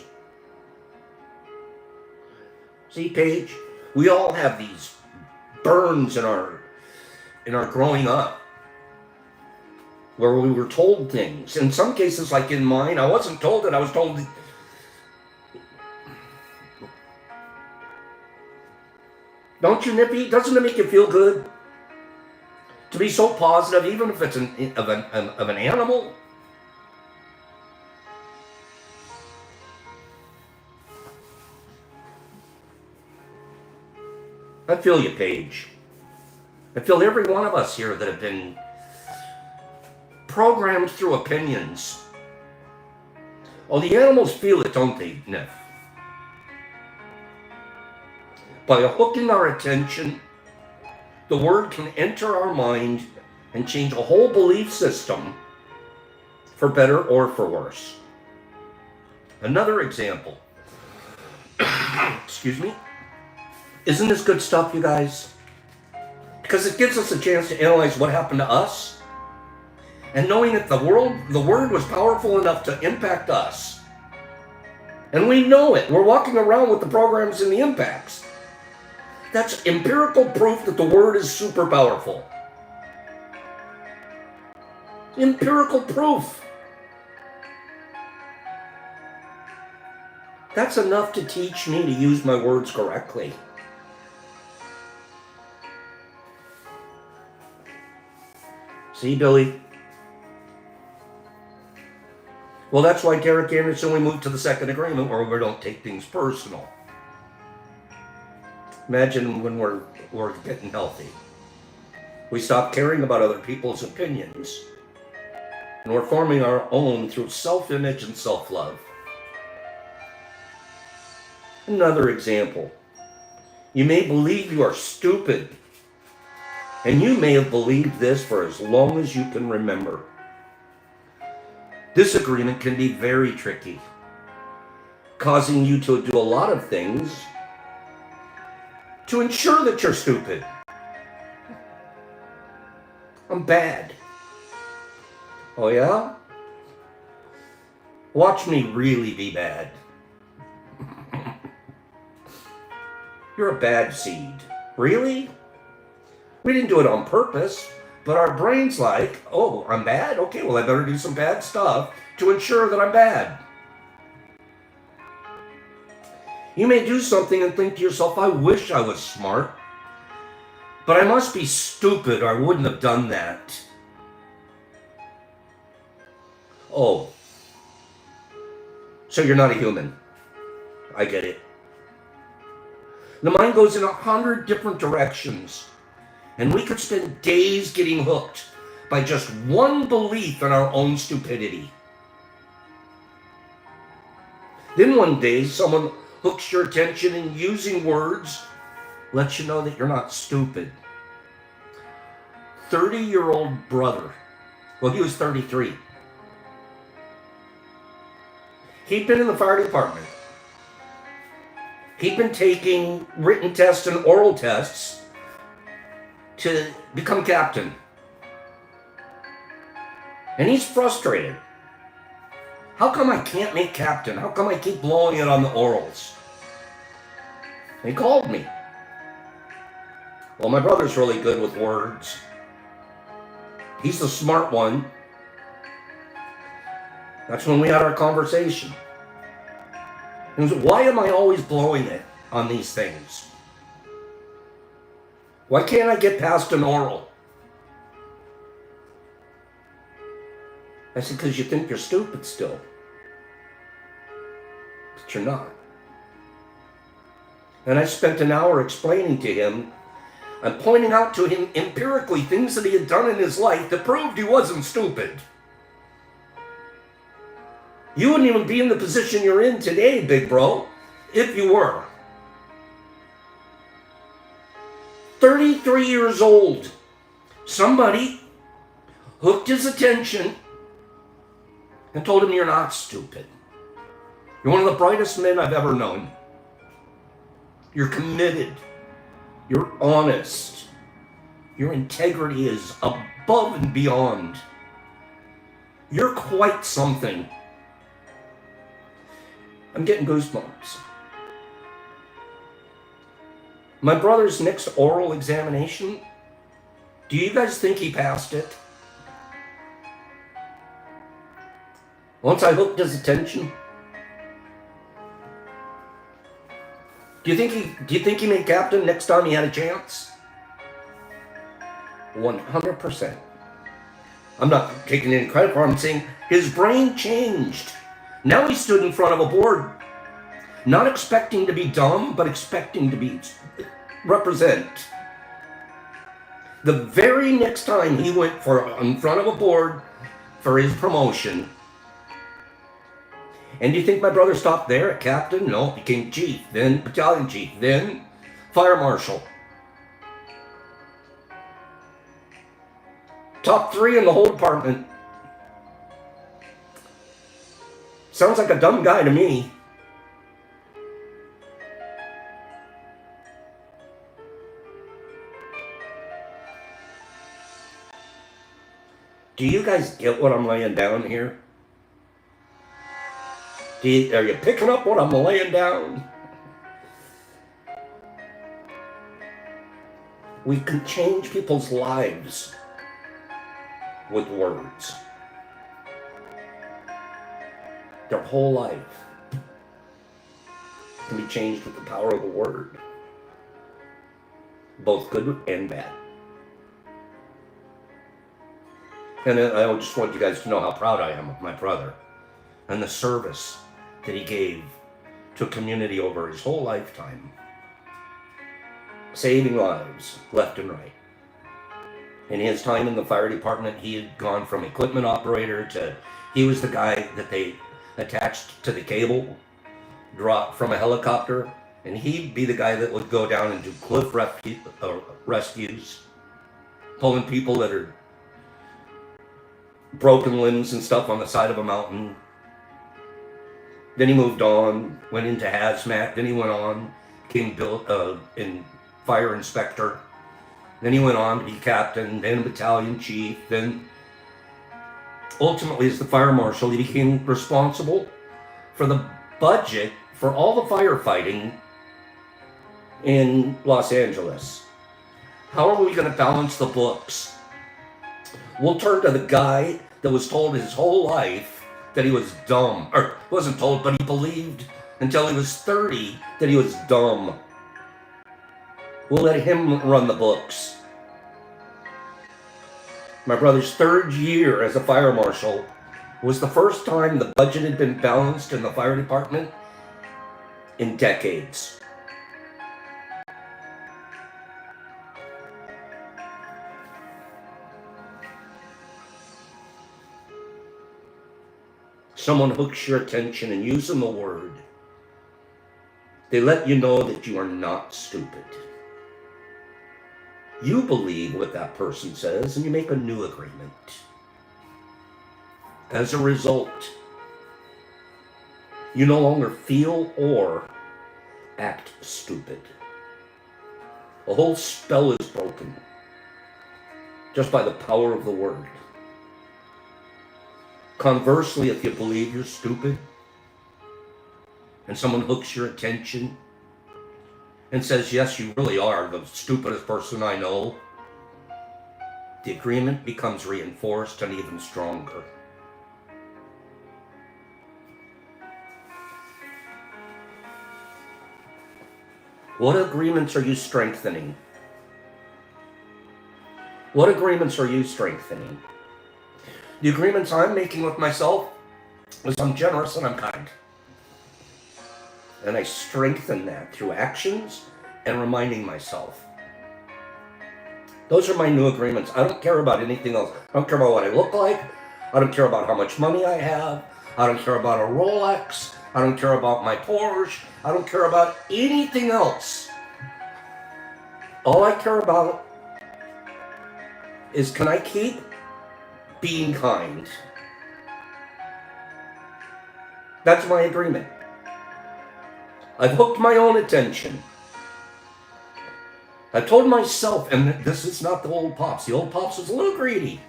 See, Paige? We all have these burns in our growing up, where we were told things. In some cases, like in mine, I wasn't told it. I was told, don't you, Nippy? Doesn't it make you feel good to be so positive, even if it's of an animal? I feel you, Paige. I feel every one of us here that have been programmed through opinions. Oh, the animals feel it, don't they, Niff? By hooking our attention, the word can enter our mind and change a whole belief system for better or for worse. Another example. Excuse me. Isn't this good stuff, you guys? Because it gives us a chance to analyze what happened to us. And knowing that the word was powerful enough to impact us. And we know it. We're walking around with the programs and the impacts. That's empirical proof that the word is super powerful. Empirical proof. That's enough to teach me to use my words correctly. See, Billy? Well, that's why Derek Anderson, we moved to the second agreement where we don't take things personal. Imagine when we're getting healthy. We stop caring about other people's opinions. And we're forming our own through self-image and self-love. Another example. You may believe you are stupid. And you may have believed this for as long as you can remember. Disagreement can be very tricky, causing you to do a lot of things to ensure that you're stupid. I'm bad. Oh yeah? Watch me really be bad. You're a bad seed. Really? We didn't do it on purpose, but our brain's like, oh, I'm bad? Okay, well, I better do some bad stuff to ensure that I'm bad. You may do something and think to yourself, I wish I was smart, but I must be stupid or I wouldn't have done that. Oh, so you're not a human. I get it. The mind goes in 100 different directions. And we could spend days getting hooked by just one belief in our own stupidity. Then one day, someone hooks your attention and using words lets you know that you're not stupid. 30-year-old brother. Well, he was 33. He'd been in the fire department. He'd been taking written tests and oral tests to become captain. And he's frustrated. How come I can't make captain? How come I keep blowing it on the orals? He called me. Well, my brother's really good with words. He's the smart one. That's when we had our conversation. He was, why am I always blowing it on these things? Why can't I get past an oral? I said, because you think you're stupid still. But you're not. And I spent an hour explaining to him and pointing out to him empirically things that he had done in his life that proved he wasn't stupid. You wouldn't even be in the position you're in today, big bro, if you were. 33 years old. Somebody hooked his attention and told him, you're not stupid. You're one of the brightest men I've ever known. You're committed. You're honest. Your integrity is above and beyond. You're quite something. I'm getting goosebumps. My brother's next oral examination, do you guys think he passed it? Once I hooked his attention? Do you think he made captain next time he had a chance? 100%. I'm not taking any credit for it. I'm saying his brain changed. Now he stood in front of a board, not expecting to be dumb, but expecting to represent. The very next time he went in front of a board for his promotion, and do you think my brother stopped there at captain? No, became chief, then battalion chief, then fire marshal. Top 3 in the whole department. Sounds like a dumb guy to me. Do you guys get what I'm laying down here? Are you picking up what I'm laying down? We can change people's lives with words. Their whole life can be changed with the power of a word. Both good and bad. And I just want you guys to know how proud I am of my brother and the service that he gave to a community over his whole lifetime. Saving lives left and right. In his time in the fire department, he had gone from equipment operator to, he was the guy that they attached to the cable, dropped from a helicopter, and he'd be the guy that would go down and do cliff rescues, pulling people that are broken limbs and stuff on the side of a mountain. Then he moved on, went into hazmat. Then he went on, became in fire inspector. Then he went on to be captain, then battalion chief. Then ultimately, as the fire marshal, he became responsible for the budget for all the firefighting in Los Angeles. How are we going to balance the books? We'll turn to the guy that was told his whole life that he was dumb. Or wasn't told, but he believed until he was 30 that he was dumb. We'll let him run the books. My brother's 3rd year as a fire marshal was the first time the budget had been balanced in the fire department in decades. Someone hooks your attention and using the word, they let you know that you are not stupid. You believe what that person says and you make a new agreement. As a result, you no longer feel or act stupid. The whole spell is broken just by the power of the word. Conversely, if you believe you're stupid and someone hooks your attention and says, yes, you really are the stupidest person I know, the agreement becomes reinforced and even stronger. What agreements are you strengthening? What agreements are you strengthening? The agreements I'm making with myself is I'm generous and I'm kind. And I strengthen that through actions and reminding myself. Those are my new agreements. I don't care about anything else. I don't care about what I look like. I don't care about how much money I have. I don't care about a Rolex. I don't care about my Porsche. I don't care about anything else. All I care about is, can I keep being kind? That's my agreement. I've hooked my own attention. I told myself, and this is not the old Pops. The old Pops was a little greedy.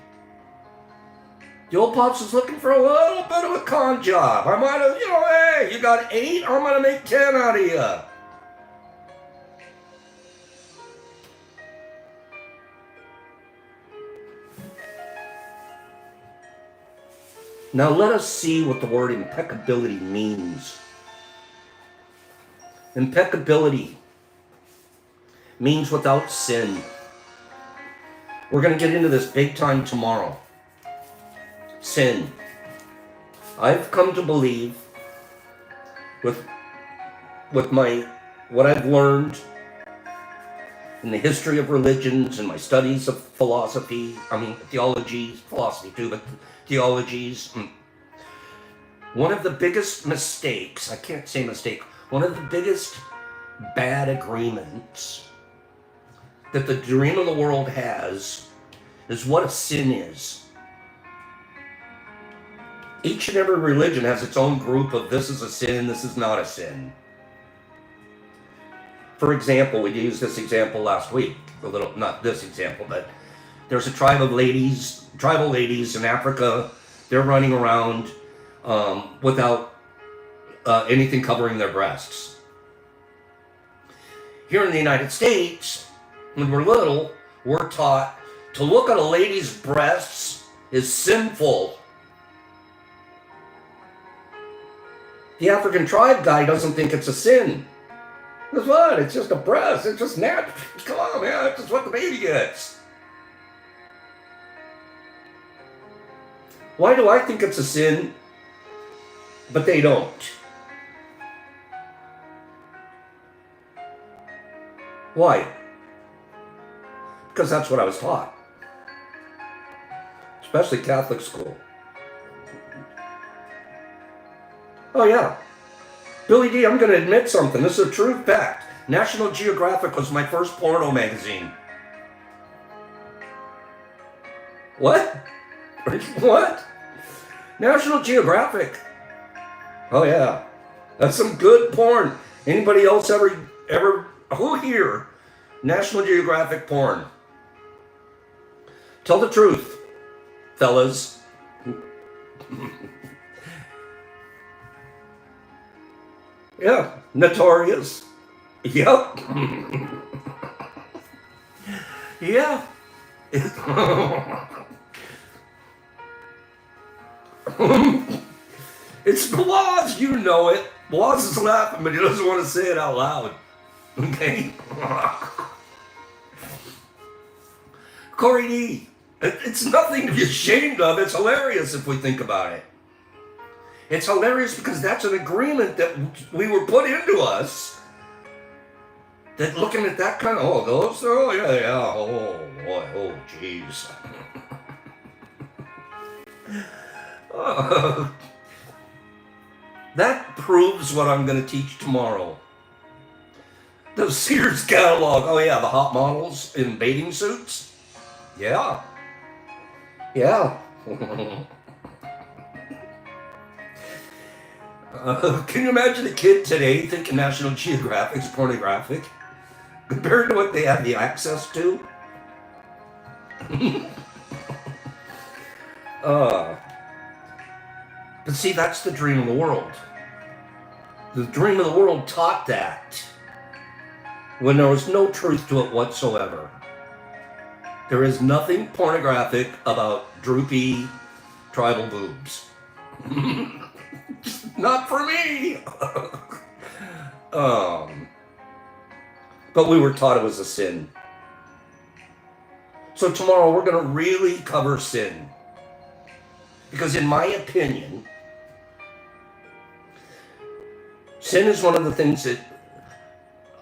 The old Pops was looking for a little bit of a con job. I might have, hey, you got 8, I'm going to make 10 out of you. Now let us see what the word impeccability means. Impeccability means without sin. We're going to get into this big time tomorrow. Sin. I've come to believe with what I've learned in the history of religions and my studies of philosophy, theologies, philosophy too, but theologies. One of the biggest mistakes, I can't say mistake, one of the biggest bad agreements that the dream of the world has is what a sin is. Each and every religion has its own group of this is a sin, this is not a sin. For example, we used this example last week, not this example, but there's a tribal ladies in Africa. They're running around without anything covering their breasts. Here in the United States, when we're little, we're taught to look at a lady's breasts is sinful. The African tribe guy doesn't think it's a sin. Guess what? It's just a breast. It's just natural. Come on, man. It's just what the baby gets. Why do I think it's a sin, but they don't? Why? Because that's what I was taught. Especially Catholic school. Oh yeah. Billy D, I'm going to admit something. This is a true fact. National Geographic was my first porno magazine. What? What? National Geographic. Oh yeah. That's some good porn. Anybody else ever, who here? National Geographic porn. Tell the truth, fellas. Yeah, notorious. Yep. Yeah. It's Blas, you know it. Blas is laughing, but he doesn't want to say it out loud. Okay? Corey D, it's nothing to be ashamed of. It's hilarious if we think about it. It's hilarious because that's an agreement that we were put into us. That looking at that kind of, oh boy, oh jeez. That proves what I'm going to teach tomorrow. The Sears catalog. Oh yeah, the hot models in bathing suits. Yeah. Yeah. Can you imagine a kid today thinking National Geographic's pornographic compared to what they have the access to? But see, that's the dream of the world. The dream of the world taught that when there was no truth to it whatsoever. There is nothing pornographic about droopy tribal boobs. Not for me. But we were taught it was a sin. So tomorrow we're going to really cover sin. Because in my opinion, sin is one of the things that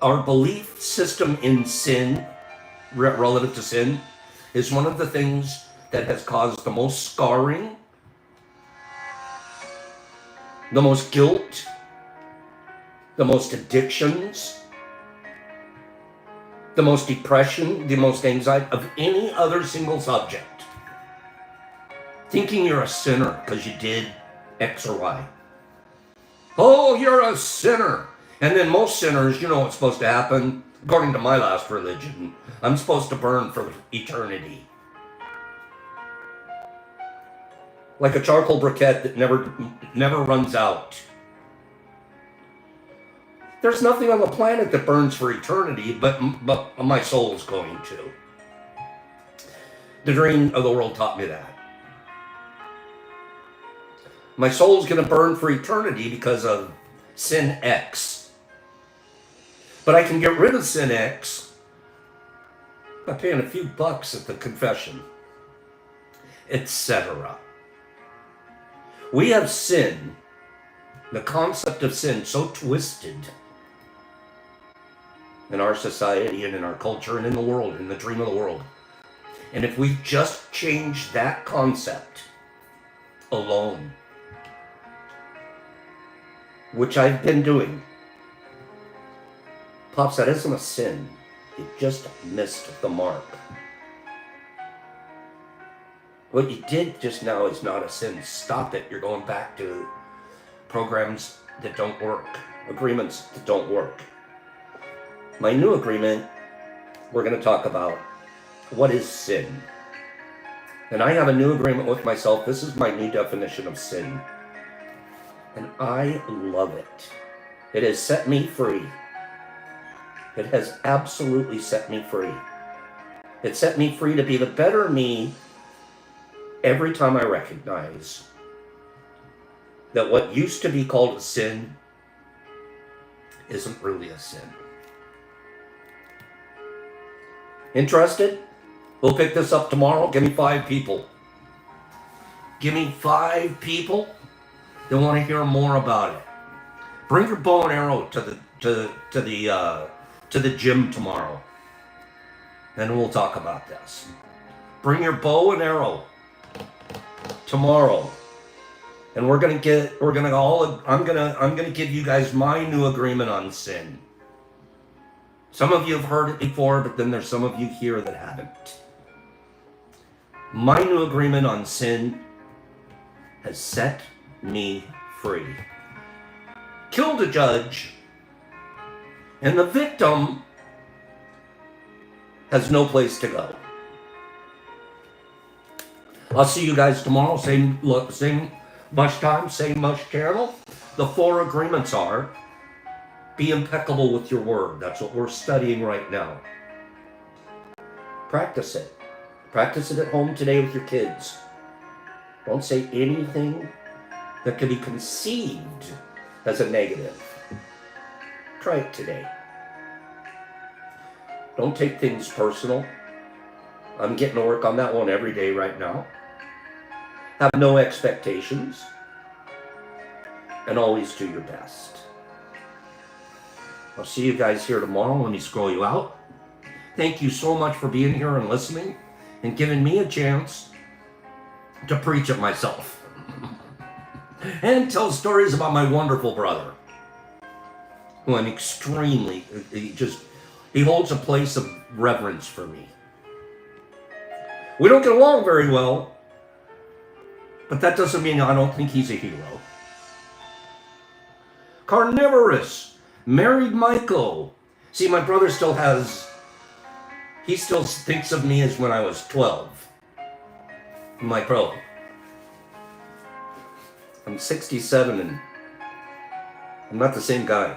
our belief system in sin, relative to sin, is one of the things that has caused the most scarring, the most guilt, the most addictions, the most depression, the most anxiety of any other single subject. Thinking you're a sinner because you did X or Y. Oh, you're a sinner. And then most sinners, you know what's supposed to happen? According to my last religion, I'm supposed to burn for eternity. Like a charcoal briquette that never runs out. There's nothing on the planet that burns for eternity, but my soul's going to. The dream of the world taught me that. My soul's going to burn for eternity because of sin X. But I can get rid of sin X by paying a few bucks at the confession, etc. We have sin, the concept of sin, so twisted in our society and in our culture and in the world, in the dream of the world. And if we just change that concept alone, which I've been doing, Pops, that isn't a sin. You just missed the mark. What you did just now is not a sin. Stop it. You're going back to programs that don't work, agreements that don't work. My new agreement, we're going to talk about what is sin. And I have a new agreement with myself. This is my new definition of sin. And I love it. It has set me free. It has absolutely set me free. It set me free to be the better me every time I recognize that what used to be called a sin isn't really a sin. Interested? We'll pick this up tomorrow. Give me 5 people. Give me 5 people that want to hear more about it. Bring your bow and arrow to the gym tomorrow, and we'll talk about this. Bring your bow and arrow tomorrow, and I'm gonna give you guys my new agreement on sin. Some of you have heard it before, but then there's some of you here that haven't. My new agreement on sin has set me free. Killed a judge, and the victim has no place to go. I'll see you guys tomorrow, same much time, same much channel. The 4 agreements are: be impeccable with your word. That's what we're studying right now. Practice it. Practice it at home today with your kids. Don't say anything that could be conceived as a negative. Try it today. Don't take things personal. I'm getting to work on that one every day right now. Have no expectations. And always do your best. I'll see you guys here tomorrow. Let me scroll you out. Thank you so much for being here and listening and giving me a chance to preach at myself and tell stories about my wonderful brother, who I'm extremely, he holds a place of reverence for me. We don't get along very well, but that doesn't mean I don't think he's a hero. Carnivorous, married Michael. See, my brother he still thinks of me as when I was 12. I'm like, bro, I'm 67 and I'm not the same guy.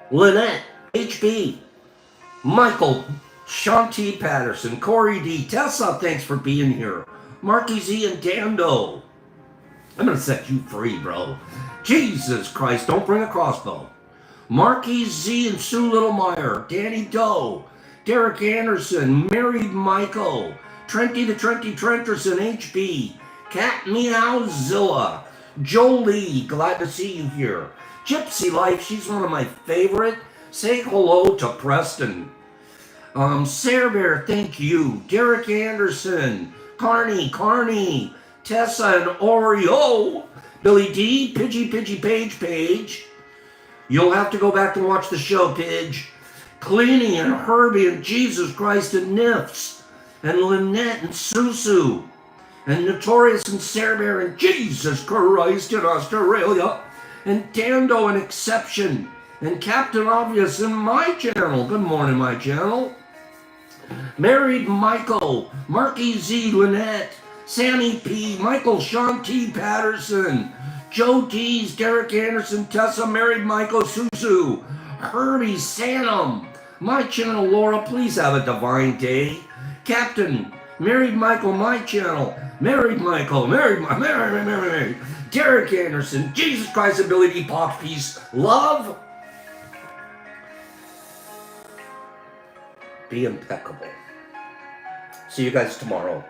Lynette, HB, Michael, Shanti Patterson, Corey D, Tessa, thanks for being here. Marky Z and Dando. I'm gonna set you free, bro. Jesus Christ, don't bring a crossbow. Marky Z and Sue Littlemeyer, Danny Doe, Derek Anderson, Married Michael, Trenty the Trenty Trenterson, HB, Cat Meowzilla, Jolie, glad to see you here. Gypsy Life, she's one of my favorite. Say hello to Preston. Sarah Bear, thank you. Derek Anderson, Carney, Tessa and Oreo, Billy D, Pidgey Page. You'll have to go back and watch the show, Pidge. Cleany and Herbie and Jesus Christ and Nifs and Lynette and Susu and Notorious and Sarah Bear and Jesus Christ in Australia and Dando and Exception and Captain Obvious in my channel. Good morning, my channel. Married Michael, Marky Z, Lynette, Sammy P, Michael Sean T. Patterson, Joe D's, Derek Anderson, Tessa, Married Michael, Susu, Herbie, Sanum, my channel, Laura, please have a divine day. Captain, Married Michael, my channel, Married Michael, Married, Derek Anderson, Jesus Christ, Ability, Pop, Peace, Love. Be impeccable. See you guys tomorrow.